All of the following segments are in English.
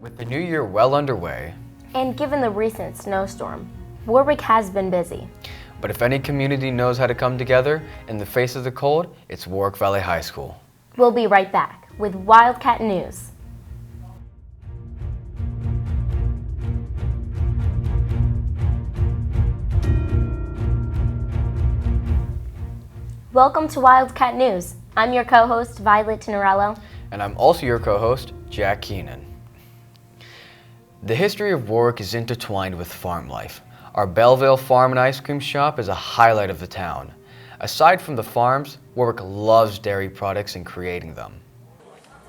With the new year well underway, and given the recent snowstorm, Warwick has been busy. but if any community knows how to come together in the face of the cold, it's Warwick Valley High School. We'll be right back with Wildcat News. Welcome to Wildcat News. I'm your co-host, Violet Tenorello. And I'm also your co-host, Jack Keenan. The history of Warwick is intertwined with farm life. Our Belleville Farm and Ice Cream Shop is a highlight of the town. Aside from the farms, Warwick loves dairy products and creating them.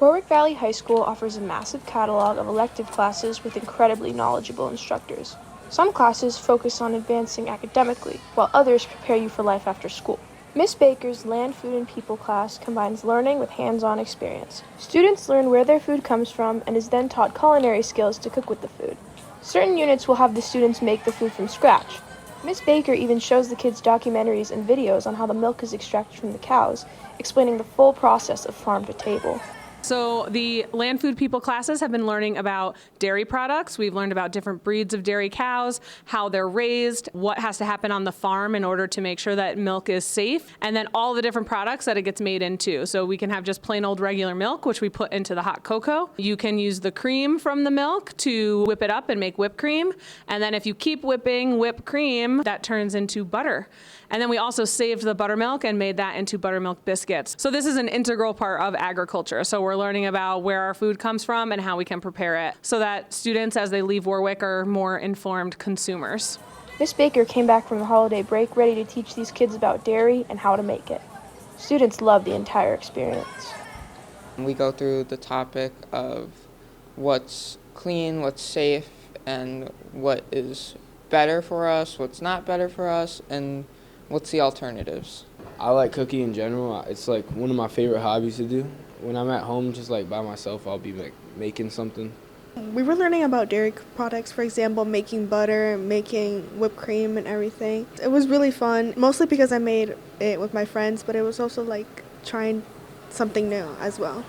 Warwick Valley High School offers a massive catalog of elective classes with incredibly knowledgeable instructors. Some classes focus on advancing academically, while others prepare you for life after school. Miss Baker's Land, Food, and People class combines learning with hands-on experience. Students learn where their food comes from and is then taught culinary skills to cook with the food. Certain units will have the students make the food from scratch. Miss Baker even shows the kids documentaries and videos on how the milk is extracted from the cows, explaining the full process of farm to table. So the Land, Food, People classes have been learning about dairy products. We've learned about different breeds of dairy cows, how they're raised, what has to happen on the farm in order to make sure that milk is safe, and then all the different products that it gets made into. So we can have just plain old regular milk, which we put into the hot cocoa. You can use the cream from the milk to whip it up and make whipped cream. And then if you keep whipping whipped cream, that turns into butter. And then we also saved the buttermilk and made that into buttermilk biscuits. So this is an integral part of agriculture. So we're learning about where our food comes from and how we can prepare it so that students, as they leave Warwick, are more informed consumers. Miss Baker came back from the holiday break ready to teach these kids about dairy and how to make it. Students love the entire experience. We go through the topic of what's clean, what's safe, and what is better for us, what's not better for us, and what's the alternatives. I like cooking in general. It's like one of my favorite hobbies to do. When I'm at home, just like by myself, I'll be like making something. We were learning about dairy products, for example, making butter, making whipped cream and everything. It was really fun, mostly because I made it with my friends, but it was also like trying something new as well.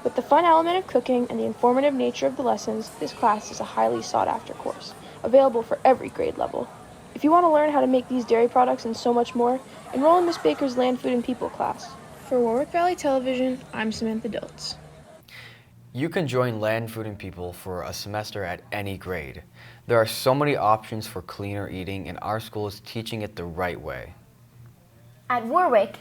With the fun element of cooking and the informative nature of the lessons, this class is a highly sought-after course, available for every grade level. If you want to learn how to make these dairy products and so much more, enroll in Miss Baker's Land, Food, and People class. For Warwick Valley Television, I'm Samantha Diltz. You can join Land, Food, and People for a semester at any grade. There are so many options for cleaner eating, and our school is teaching it the right way. At Warwick,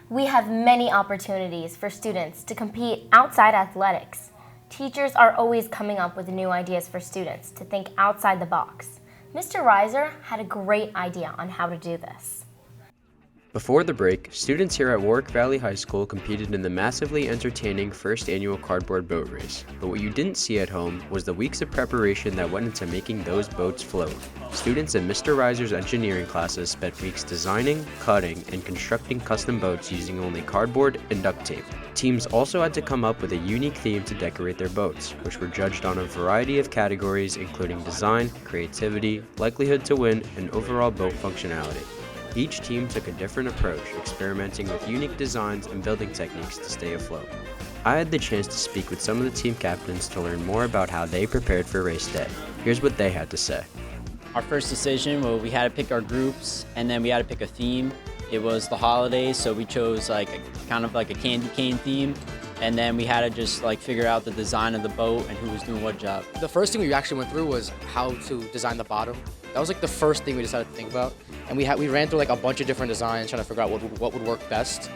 we have many opportunities for students to compete outside athletics. Teachers are always coming up with new ideas for students to think outside the box. Mr. Reiser had a great idea on how to do this. Before the break, students here at Warwick Valley High School competed in the massively entertaining first annual cardboard boat race. But what you didn't see at home was the weeks of preparation that went into making those boats float. Students in Mr. Reiser's engineering classes spent weeks designing, cutting, and constructing custom boats using only cardboard and duct tape. Teams also had to come up with a unique theme to decorate their boats, which were judged on a variety of categories including design, creativity, likelihood to win, and overall boat functionality. Each team took a different approach, experimenting with unique designs and building techniques to stay afloat. I had the chance to speak with some of the team captains to learn more about how they prepared for race day. Here's what they had to say. Our first decision, well, we had to pick our groups, and then we had to pick a theme. It was the holidays, so we chose kind of like a candy cane theme. And then we had to just figure out the design of the boat and who was doing what job. The first thing we actually went through was how to design the bottom. That was the first thing we decided to think about. And we ran through a bunch of different designs trying to figure out what would work best.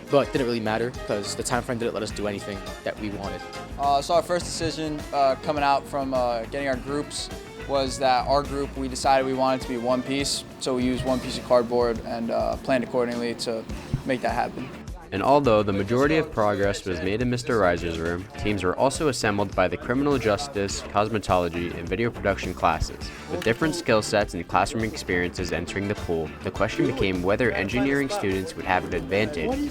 But it didn't really matter because the time frame didn't let us do anything that we wanted. So our first decision coming out from getting our groups was that our group, we decided we wanted to be one piece. So we used one piece of cardboard and planned accordingly to make that happen. And although the majority of progress was made in Mr. Reiser's room, teams were also assembled by the criminal justice, cosmetology, and video production classes. With different skill sets and classroom experiences entering the pool, the question became whether engineering students would have an advantage,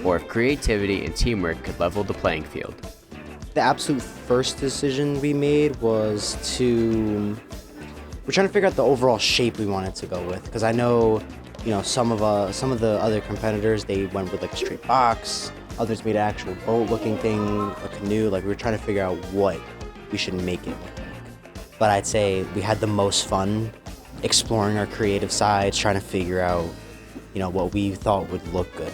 or if creativity and teamwork could level the playing field. The absolute first decision we made was we're trying to figure out the overall shape we wanted to go with, because I know some of the other competitors, they went with a straight box. Others made an actual boat-looking thing, a canoe. We were trying to figure out what we should make it look like. But I'd say we had the most fun exploring our creative sides, trying to figure out, what we thought would look good.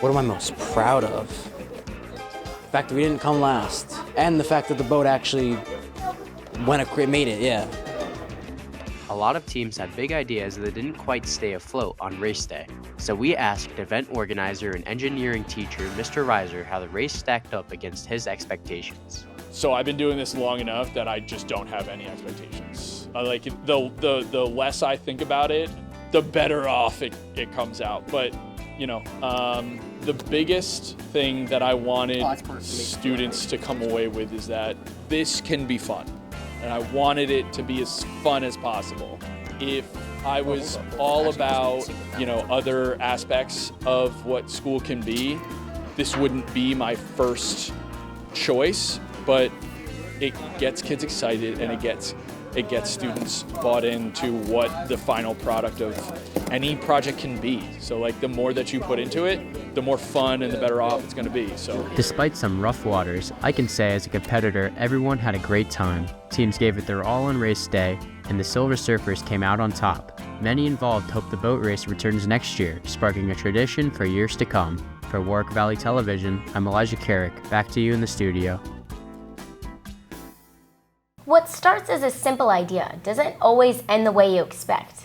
What am I most proud of? The fact that we didn't come last, and the fact that the boat actually made it, yeah. A lot of teams had big ideas that didn't quite stay afloat on race day. So we asked event organizer and engineering teacher, Mr. Reiser, how the race stacked up against his expectations. So I've been doing this long enough that I just don't have any expectations. The less I think about it, the better off it comes out. But, the biggest thing that I wanted students to come away with is that this can be fun. And I wanted it to be as fun as possible. If I was all about, other aspects of what school can be, this wouldn't be my first choice, but it gets kids excited and it gets students bought into what the final product of any project can be. So the more that you put into it, the more fun and the better off it's going to be. So despite some rough waters, I can say as a competitor, everyone had a great time. Teams gave it their all on race day, and the Silver Surfers came out on top. Many involved hope the boat race returns next year, sparking a tradition for years to come. For Warwick Valley Television, I'm Elijah Carrick. Back to you in the studio. What starts as a simple idea doesn't always end the way you expect.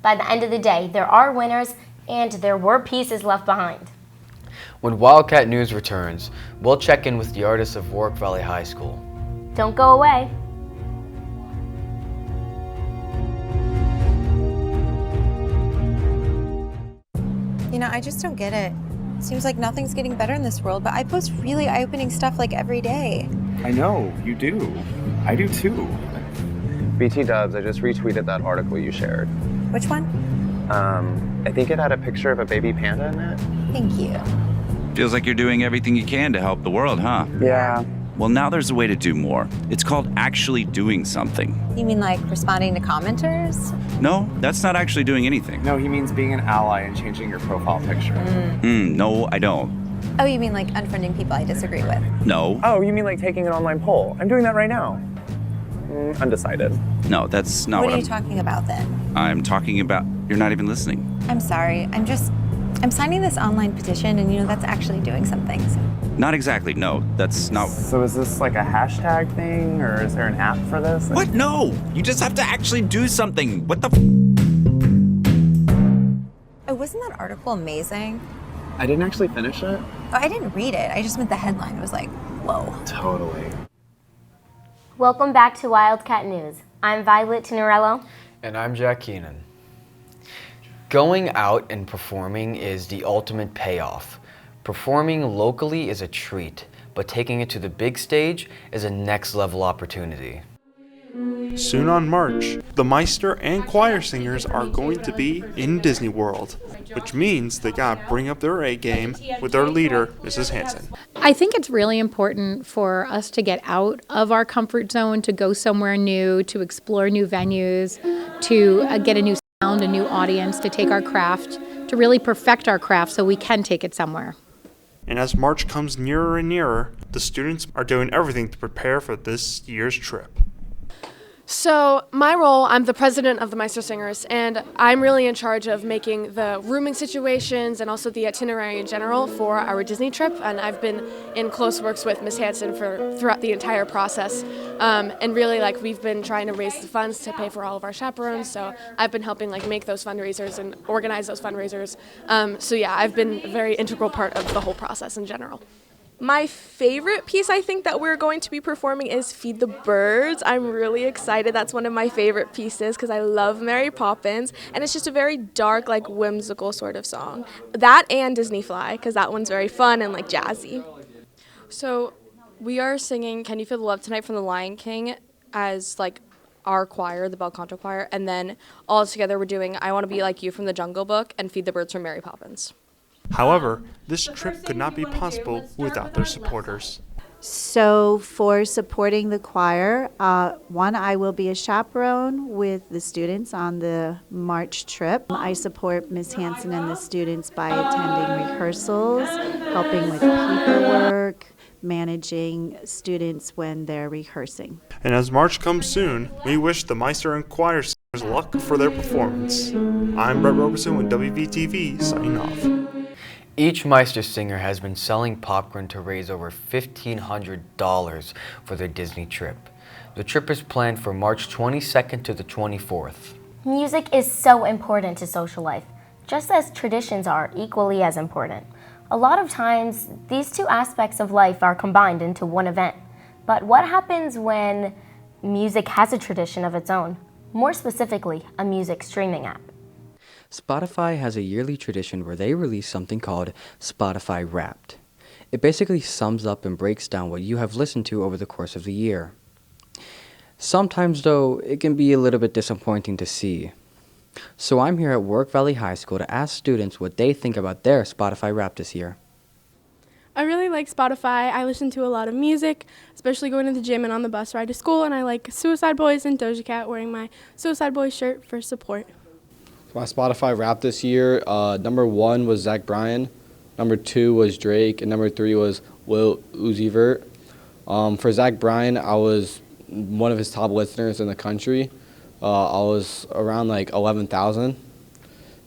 By the end of the day, there are winners and there were pieces left behind. When Wildcat News returns, we'll check in with the artists of Warwick Valley High School. Don't go away. I just don't get it. Seems like nothing's getting better in this world, but I post really eye-opening stuff every day. I know, you do. I do too. BT Dubs, I just retweeted that article you shared. Which one? I think it had a picture of a baby panda in it. Thank you. Feels like you're doing everything you can to help the world, huh? Yeah. Well, now there's a way to do more. It's called actually doing something. You mean responding to commenters? No, that's not actually doing anything. No, he means being an ally and changing your profile picture. No, I don't. Oh, you mean unfriending people I disagree with? No. Oh, you mean taking an online poll? I'm doing that right now. Undecided. No, that's not what are you talking about then? I'm talking about, you're not even listening. I'm sorry, I'm signing this online petition and that's actually doing something. So. Not exactly, no, that's not. So is this a hashtag thing or is there an app for this? What? No, you just have to actually do something. What the Oh, wasn't that article amazing? I didn't actually finish it. Oh, I didn't read it, I just meant the headline. It was whoa. Totally. Welcome back to Wildcat News. I'm Violet Tenorello. And I'm Jack Keenan. Going out and performing is the ultimate payoff. Performing locally is a treat, but taking it to the big stage is a next level opportunity. Soon on March, the Meister and choir singers are going to be in Disney World, which means they gotta bring up their A game with their leader, Mrs. Hanson. I think it's really important for us to get out of our comfort zone, to go somewhere new, to explore new venues, to get a new sound, a new audience, to take our craft, to really perfect our craft so we can take it somewhere. And as March comes nearer and nearer, the students are doing everything to prepare for this year's trip. So my role, I'm the president of the Meister Singers, and I'm really in charge of making the rooming situations and also the itinerary in general for our Disney trip. And I've been in close works with Ms. Hanson throughout the entire process. And really, we've been trying to raise the funds to pay for all of our chaperones. So I've been helping make those fundraisers and organize those fundraisers. So yeah, I've been a very integral part of the whole process in general. My favorite piece I think that we're going to be performing is Feed the Birds. I'm really excited. That's one of my favorite pieces because I love Mary Poppins, and it's just a very dark, whimsical sort of song. That and Disney Fly, because that one's very fun and jazzy. So we are singing Can You Feel the Love Tonight from The Lion King as our choir, the Bel Canto Choir, and then all together we're doing I Want to Be Like You from The Jungle Book and Feed the Birds from Mary Poppins. However, this trip could not be possible without their supporters. So for supporting the choir, I will be a chaperone with the students on the March trip. I support Ms. Hanson and the students by attending rehearsals, helping with paperwork, managing students when they're rehearsing. And as March comes soon, we wish the Meister and choir singers luck for their performance. I'm Brett Roberson with WVTV, signing off. Each Meister singer has been selling popcorn to raise over $1,500 for their Disney trip. The trip is planned for March 22nd to the 24th. Music is so important to social life, just as traditions are equally as important. A lot of times, these two aspects of life are combined into one event. But what happens when music has a tradition of its own? More specifically, a music streaming app. Spotify has a yearly tradition where they release something called Spotify Wrapped. It basically sums up and breaks down what you have listened to over the course of the year. Sometimes, though, it can be a little bit disappointing to see. So I'm here at Warwick Valley High School to ask students what they think about their Spotify Wrapped this year. I really like Spotify. I listen to a lot of music, especially going to the gym and on the bus ride to school, and I like Suicide Boys and Doja Cat, wearing my Suicide Boys shirt for support. My Spotify Wrapped this year, number 1 was Zach Bryan, number 2 was Drake, and number 3 was Lil Uzi Vert. For Zach Bryan, I was one of his top listeners in the country. I was around like 11,000,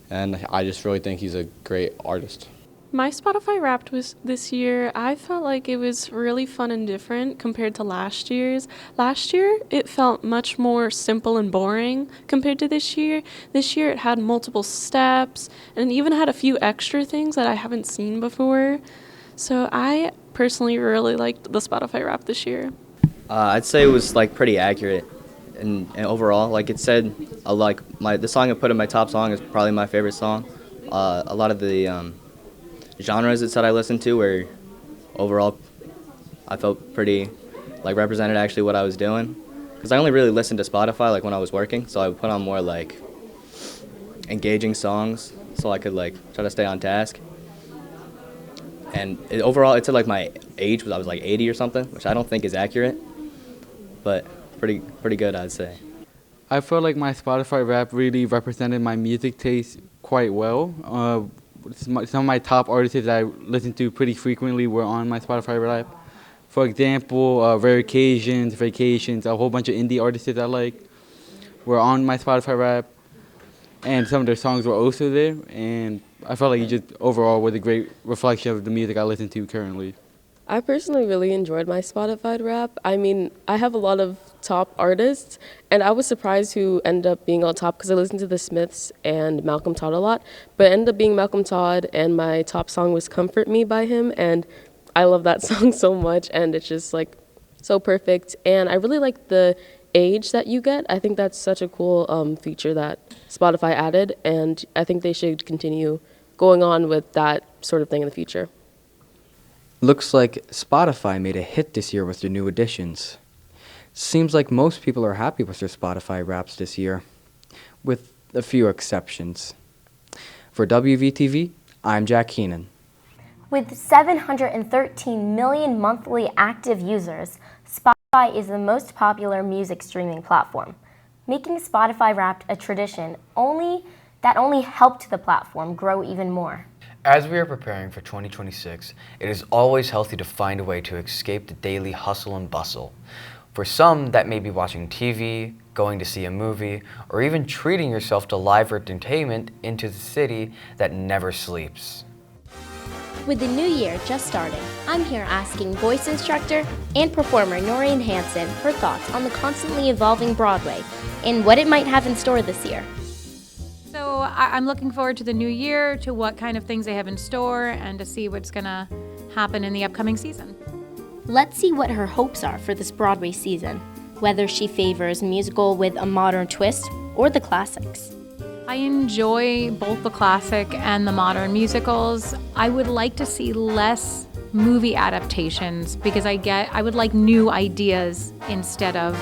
and I just really think he's a great artist. My Spotify Wrapped was this year. I felt like it was really fun and different compared to last year's. Last year, it felt much more simple and boring compared to this year. This year, it had multiple steps and even had a few extra things that I haven't seen before. So I personally really liked the Spotify Wrapped this year. I'd say it was like pretty accurate, and overall, like it said, the song I put in my top song is probably my favorite song. A lot of the genres it said I listened to were overall, I felt pretty like represented actually what I was doing, because I only really listened to Spotify like when I was working, so I would put on more like engaging songs so I could like try to stay on task. And overall, it said like my age was I was like 80 or something, which I don't think is accurate, but pretty good, I'd say. I felt like my Spotify Wrapped really represented my music taste quite well. Some of my top artists that I listen to pretty frequently were on my Spotify Wrapped. For example, Rare Occasions, Vacations, a whole bunch of indie artists that I like were on my Spotify Wrapped, and some of their songs were also there, and I felt like it just overall was a great reflection of the music I listen to currently. I personally really enjoyed my Spotify Wrapped. I mean, I have a lot of top artists, and I was surprised who ended up being on top because I listened to the Smiths and Malcolm Todd a lot, but it ended up being Malcolm Todd, and my top song was Comfort Me by him, and I love that song so much, and it's just like so perfect. And I really like the age that you get. I think that's such a cool feature that Spotify added, and I think they should continue going on with that sort of thing in the future. Looks like Spotify made a hit this year with their new additions. Seems like most people are happy with their Spotify Wraps this year, with a few exceptions. For WVTV, I'm Jack Keenan. With 713 million monthly active users, Spotify is the most popular music streaming platform, making Spotify Wrapped a tradition that only helped the platform grow even more. As we are preparing for 2026, it is always healthy to find a way to escape the daily hustle and bustle. For some, that may be watching TV, going to see a movie, or even treating yourself to live entertainment into the city that never sleeps. With the new year just starting, I'm here asking voice instructor and performer Noreen Hansen her thoughts on the constantly evolving Broadway and what it might have in store this year. So I'm looking forward to the new year, to what kind of things they have in store, and to see what's going to happen in the upcoming season. Let's see what her hopes are for this Broadway season, whether she favors musical with a modern twist or the classics. I enjoy both the classic and the modern musicals. I would like to see less movie adaptations because I would like new ideas instead of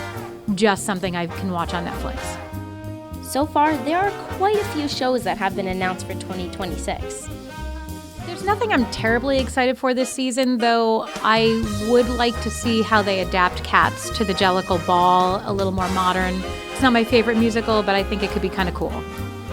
just something I can watch on Netflix. So far, there are quite a few shows that have been announced for 2026. There's nothing I'm terribly excited for this season, though I would like to see how they adapt Cats to the Jellicle Ball, a little more modern. It's not my favorite musical, but I think it could be kind of cool.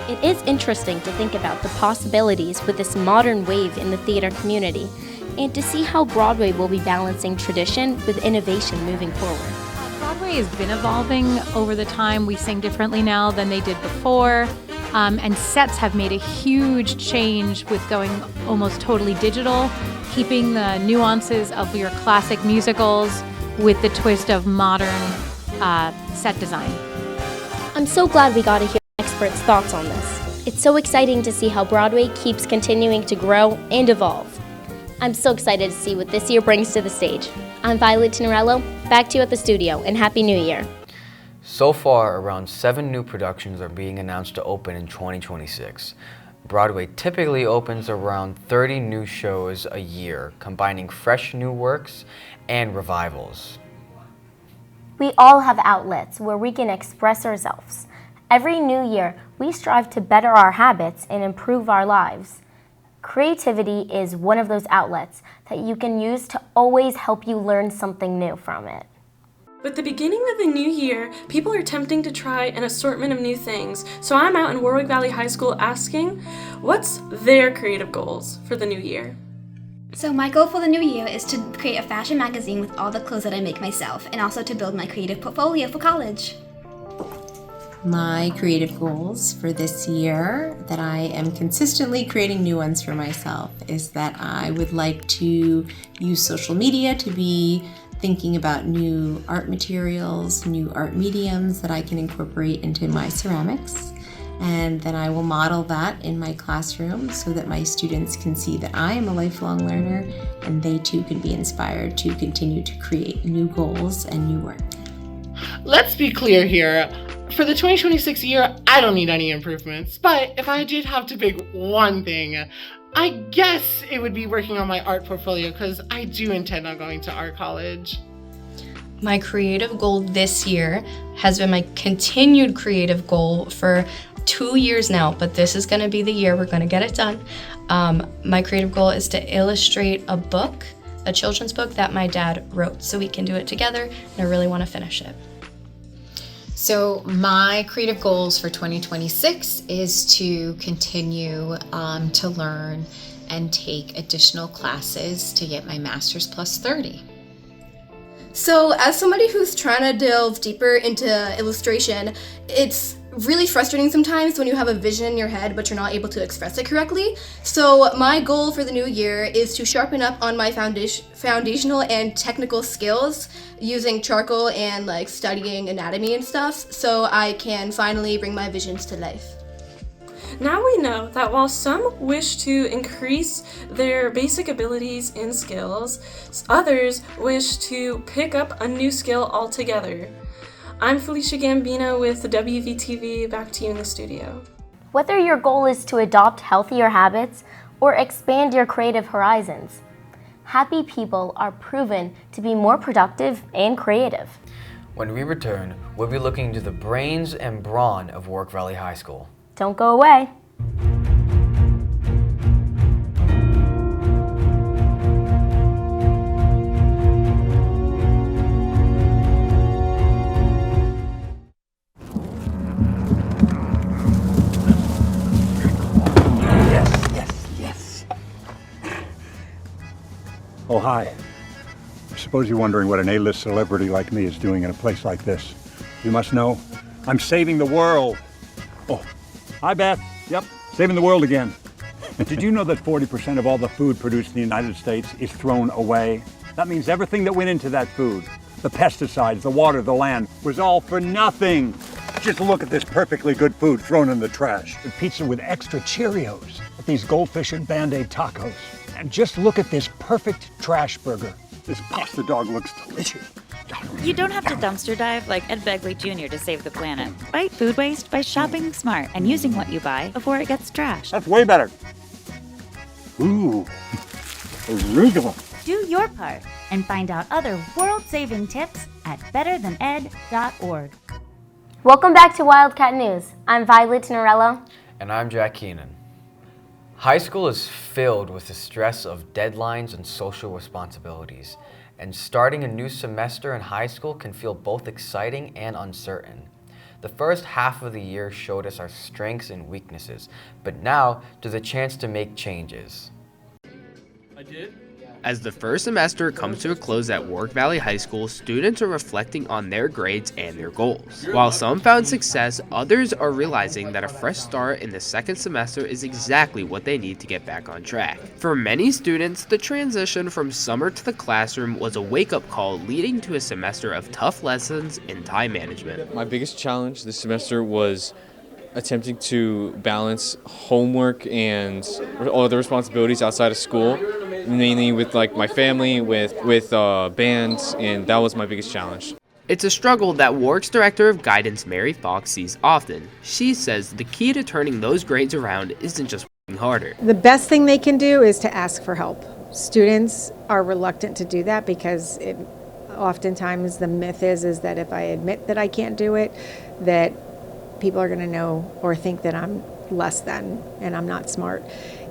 It is interesting to think about the possibilities with this modern wave in the theater community. and to see how Broadway will be balancing tradition with innovation moving forward. Broadway has been evolving over the time. We sing differently now than they did before. And sets have made a huge change with going almost totally digital, keeping the nuances of your classic musicals with the twist of modern set design. I'm so glad we got to hear experts' thoughts on this. It's so exciting to see how Broadway keeps continuing to grow and evolve. I'm so excited to see what this year brings to the stage. I'm Violet Tinarello, back to you at the studio, and Happy New Year. So far, around 7 new productions are being announced to open in 2026. Broadway typically opens around 30 new shows a year, combining fresh new works and revivals. We all have outlets where we can express ourselves. Every new year, we strive to better our habits and improve our lives. Creativity is one of those outlets that you can use to always help you learn something new from it. With the beginning of the new year, people are attempting to try an assortment of new things, so I'm out in Warwick Valley High School asking, what's their creative goals for the new year? So my goal for the new year is to create a fashion magazine with all the clothes that I make myself, and also to build my creative portfolio for college. My creative goals for this year, that I am consistently creating new ones for myself, is that I would like to use social media to be thinking about new art materials, new art mediums that I can incorporate into my ceramics. And then I will model that in my classroom so that my students can see that I am a lifelong learner and they too can be inspired to continue to create new goals and new work. Let's be clear here. For the 2026 year, I don't need any improvements, but if I did have to pick one thing, I guess it would be working on my art portfolio because I do intend on going to art college. My creative goal this year has been my continued creative goal for 2 years now, but this is going to be the year we're going to get it done. My creative goal is to illustrate a book, a children's book that my dad wrote, so we can do it together, and I really want to finish it. So my creative goals for 2026 is to continue to learn and take additional classes to get my master's plus 30. So as somebody who's trying to delve deeper into illustration, it's really frustrating sometimes when you have a vision in your head but you're not able to express it correctly. So my goal for the new year is to sharpen up on my foundational and technical skills using charcoal and like studying anatomy and stuff, so I can finally bring my visions to life. Now we know that while some wish to increase their basic abilities and skills, others wish to pick up a new skill altogether. I'm Felicia Gambino with WVTV, back to you in the studio. Whether your goal is to adopt healthier habits or expand your creative horizons, happy people are proven to be more productive and creative. When we return, we'll be looking into the brains and brawn of Warwick Valley High School. Don't go away. Oh, hi. I suppose you're wondering what an A-list celebrity like me is doing in a place like this. You must know, I'm saving the world. Oh, hi, Beth. Yep, saving the world again. Did you know that 40% of all the food produced in the United States is thrown away? That means everything that went into that food, the pesticides, the water, the land, was all for nothing. Just look at this perfectly good food thrown in the trash. The pizza with extra Cheerios, these goldfish and Band-Aid tacos. And just look at this perfect trash burger. This pasta dog looks delicious. You don't have to dumpster dive like Ed Begley Jr. to save the planet. Fight food waste by shopping smart and using what you buy before it gets trashed. That's way better. Ooh, arugula. Do your part and find out other world-saving tips at betterthaned.org. Welcome back to Wildcat News. I'm Violet Tinarello. And I'm Jack Keenan. High school is filled with the stress of deadlines and social responsibilities, and starting a new semester in high school can feel both exciting and uncertain. The first half of the year showed us our strengths and weaknesses, but now there's a chance to make changes. I did? As the first semester comes to a close at Warwick Valley High School, students are reflecting on their grades and their goals. While some found success, others are realizing that a fresh start in the second semester is exactly what they need to get back on track. For many students, the transition from summer to the classroom was a wake-up call, leading to a semester of tough lessons in time management. My biggest challenge this semester was attempting to balance homework and all other responsibilities outside of school, mainly with like my family, with bands, and that was my biggest challenge. It's a struggle that Warwick's Director of Guidance, Mary Fox, sees often. She says the key to turning those grades around isn't just working harder. The best thing they can do is to ask for help. Students are reluctant to do that because oftentimes the myth is that if I admit that I can't do it, that people are going to know or think that I'm less than and I'm not smart.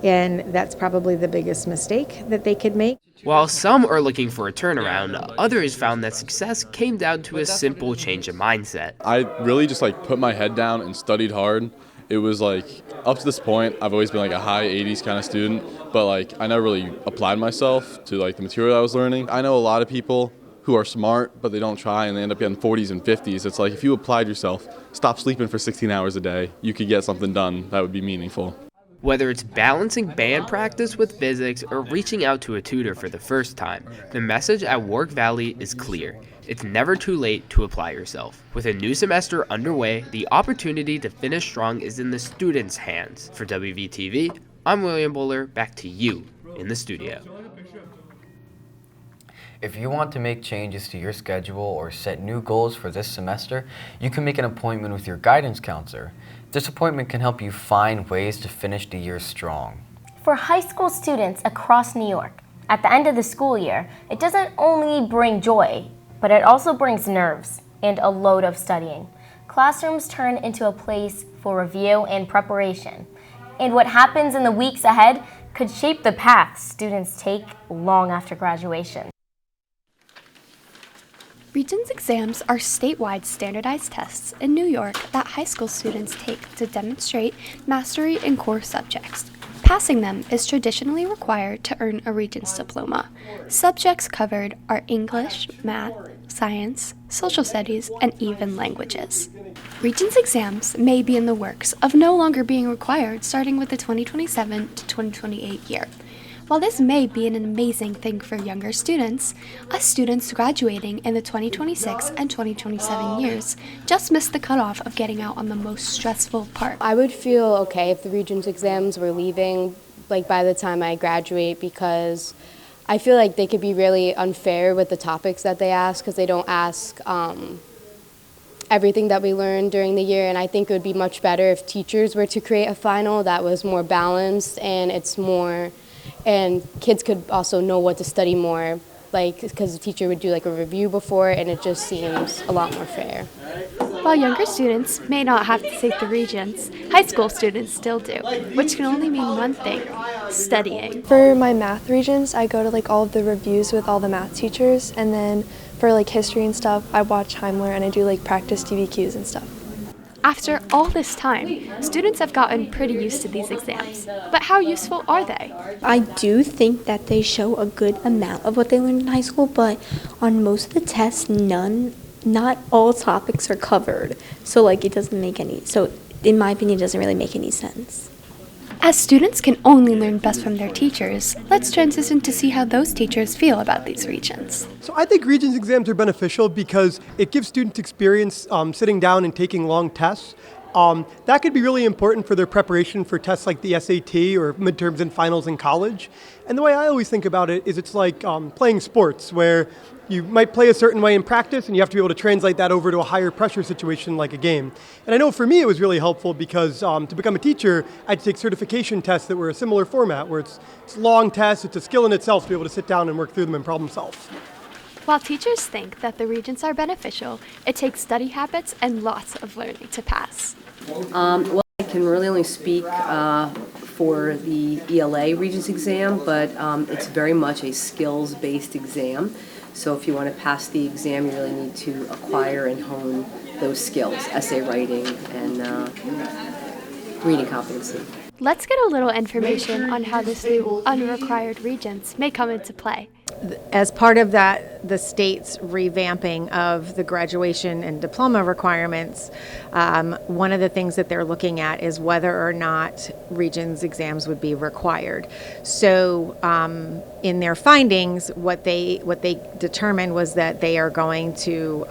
And that's probably the biggest mistake that they could make. While some are looking for a turnaround, others found that success came down to a simple change of mindset. I really just put my head down and studied hard. It was up to this point, I've always been a high 80s kind of student, but I never really applied myself to the material I was learning. I know a lot of people who are smart, but they don't try and they end up getting 40s and 50s. It's if you applied yourself, stop sleeping for 16 hours a day, you could get something done that would be meaningful. Whether it's balancing band practice with physics or reaching out to a tutor for the first time, the message at Warwick Valley is clear. It's never too late to apply yourself. With a new semester underway, the opportunity to finish strong is in the students' hands. For WVTV, I'm William Buller. Back to you in the studio. If you want to make changes to your schedule or set new goals for this semester, you can make an appointment with your guidance counselor. This appointment can help you find ways to finish the year strong. For high school students across New York, at the end of the school year, it doesn't only bring joy, but it also brings nerves and a load of studying. Classrooms turn into a place for review and preparation. And what happens in the weeks ahead could shape the path students take long after graduation. Regents exams are statewide standardized tests in New York that high school students take to demonstrate mastery in core subjects. Passing them is traditionally required to earn a Regents diploma. Subjects covered are English, math, science, social studies, and even languages. Regents exams may be in the works of no longer being required starting with the 2027 to 2028 year. While this may be an amazing thing for younger students, us students graduating in the 2026 and 2027 years just missed the cutoff of getting out on the most stressful part. I would feel okay if the Regents exams were leaving by the time I graduate, because I feel like they could be really unfair with the topics that they ask, because they don't ask everything that we learned during the year, and I think it would be much better if teachers were to create a final that was more balanced and kids could also know what to study more, because the teacher would do a review before, and it just seems a lot more fair. While younger students may not have to take the Regents, high school students still do, which can only mean one thing: studying. For my math Regents, I go to all of the reviews with all the math teachers, and then for history and stuff, I watch Heimler and I do practice DBQs and stuff. After all this time, students have gotten pretty used to these exams. But how useful are they? I do think that they show a good amount of what they learned in high school, but on most of the tests, not all topics are covered. So it doesn't make any, so in my opinion, it doesn't really make any sense. As students can only learn best from their teachers, let's transition to see how those teachers feel about these Regents. So I think Regents exams are beneficial because it gives students experience sitting down and taking long tests. That could be really important for their preparation for tests like the SAT or midterms and finals in college. And the way I always think about it is it's like playing sports, where you might play a certain way in practice and you have to be able to translate that over to a higher pressure situation like a game. And I know for me it was really helpful because to become a teacher, I had to take certification tests that were a similar format, where it's long tests, it's a skill in itself to be able to sit down and work through them and problem solve. While teachers think that the Regents are beneficial, it takes study habits and lots of learning to pass. Well, I can really only speak for the ELA Regents exam, but it's very much a skills-based exam. So if you want to pass the exam, you really need to acquire and hone those skills, essay writing and reading competency. Let's get a little information on how this new unrequired Regents may come into play. As part of that, the state's revamping of the graduation and diploma requirements, one of the things that they're looking at is whether or not Regents exams would be required. So in their findings, what they determined was that they are going to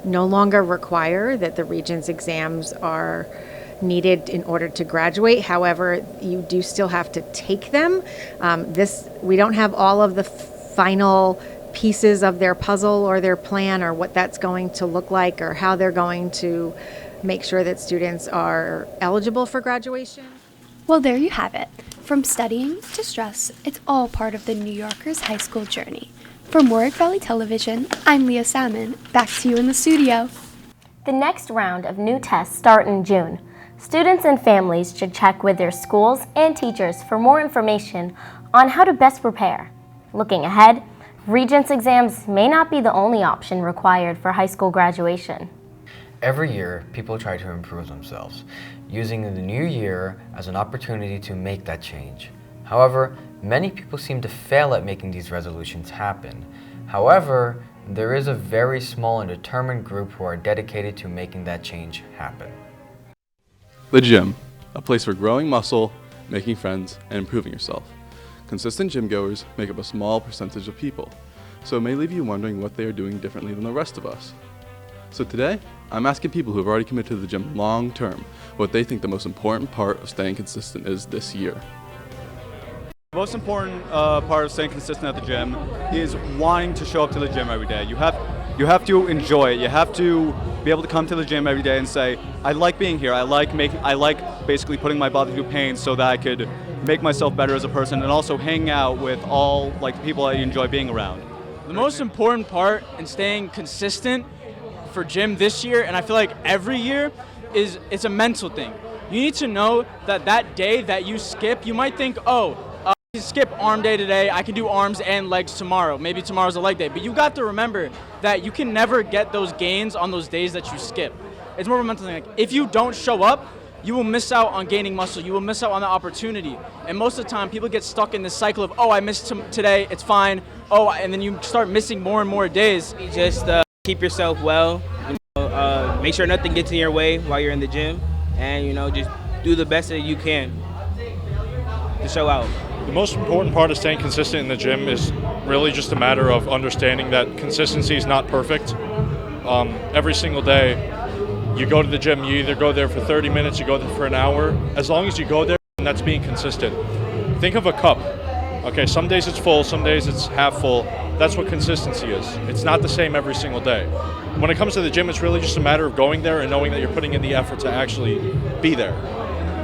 no longer require that the Regents exams are needed in order to graduate. However, you do still have to take them. We don't have all of the final pieces of their puzzle or their plan or what that's going to look like or how they're going to make sure that students are eligible for graduation. Well, there you have it. From studying to stress, it's all part of the New Yorker's high school journey. From Warwick Valley Television, I'm Leah Salmon. Back to you in the studio. The next round of new tests start in June. Students and families should check with their schools and teachers for more information on how to best prepare. Looking ahead, Regents exams may not be the only option required for high school graduation. Every year, people try to improve themselves, using the new year as an opportunity to make that change. However, many people seem to fail at making these resolutions happen. However, there is a very small and determined group who are dedicated to making that change happen. The gym, a place for growing muscle, making friends, and improving yourself. Consistent gym goers make up a small percentage of people, so it may leave you wondering what they are doing differently than the rest of us. So today, I'm asking people who have already committed to the gym long term what they think the most important part of staying consistent is this year. The most important part of staying consistent at the gym is wanting to show up to the gym every day. You have to enjoy it. You have to be able to come to the gym every day and say, I like being here. I like basically putting my body through pain so that I could make myself better as a person and also hang out with all the people I enjoy being around. The most important part in staying consistent for gym this year, and I feel like every year, is it's a mental thing. You need to know that day that you skip, you might think, I skip arm day today, I can do arms and legs tomorrow. Maybe tomorrow's a leg day. But you got to remember that you can never get those gains on those days that you skip. It's more of a mental thing. If you don't show up, you will miss out on gaining muscle. You will miss out on the opportunity. And most of the time, people get stuck in this cycle of, I missed today, it's fine. And then you start missing more and more days. Just keep yourself well. Make sure nothing gets in your way while you're in the gym. And, just do the best that you can to show out. The most important part of staying consistent in the gym is really just a matter of understanding that consistency is not perfect. Every single day, you go to the gym, you either go there for 30 minutes, you go there for an hour. As long as you go there, that's being consistent. Think of a cup. Okay, some days it's full, some days it's half full. That's what consistency is. It's not the same every single day. When it comes to the gym, it's really just a matter of going there and knowing that you're putting in the effort to actually be there.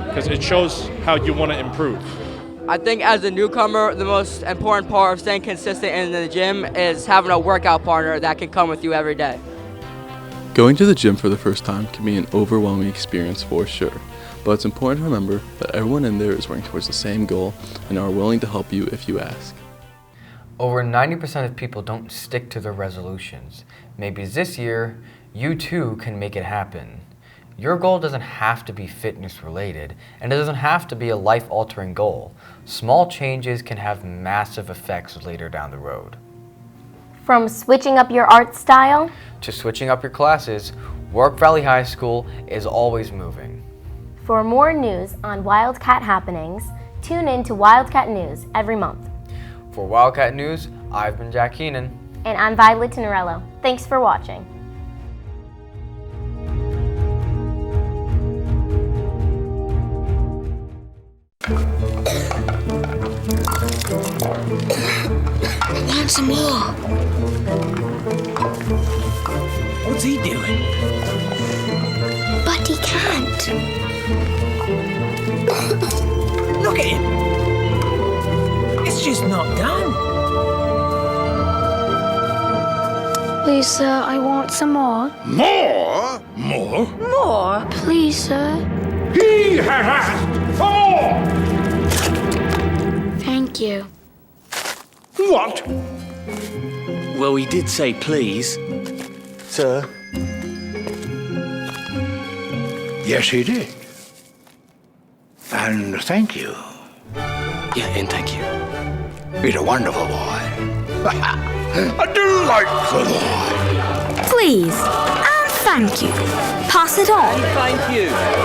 Because it shows how you want to improve. I think as a newcomer, the most important part of staying consistent in the gym is having a workout partner that can come with you every day. Going to the gym for the first time can be an overwhelming experience for sure, but it's important to remember that everyone in there is working towards the same goal and are willing to help you if you ask. Over 90% of people don't stick to their resolutions. Maybe this year, you too can make it happen. Your goal doesn't have to be fitness related, and it doesn't have to be a life-altering goal. Small changes can have massive effects later down the road. From switching up your art style to switching up your classes, Warwick Valley High School is always moving. For more news on Wildcat happenings, tune in to Wildcat News every month. For Wildcat News, I've been Jack Keenan. And I'm Violet Tenorello. Thanks for watching. I want some more. What's he doing? But he can't. Look at him. It's just not done. Please, sir, I want some more. More? More? More? Please, sir. He has asked for more! Thank you. What? Well, he did say please. Sir? Yes, he did. And thank you. Yeah, and thank you. You're a wonderful boy. A delightful boy. Please, and thank you. Pass it on. Thank you.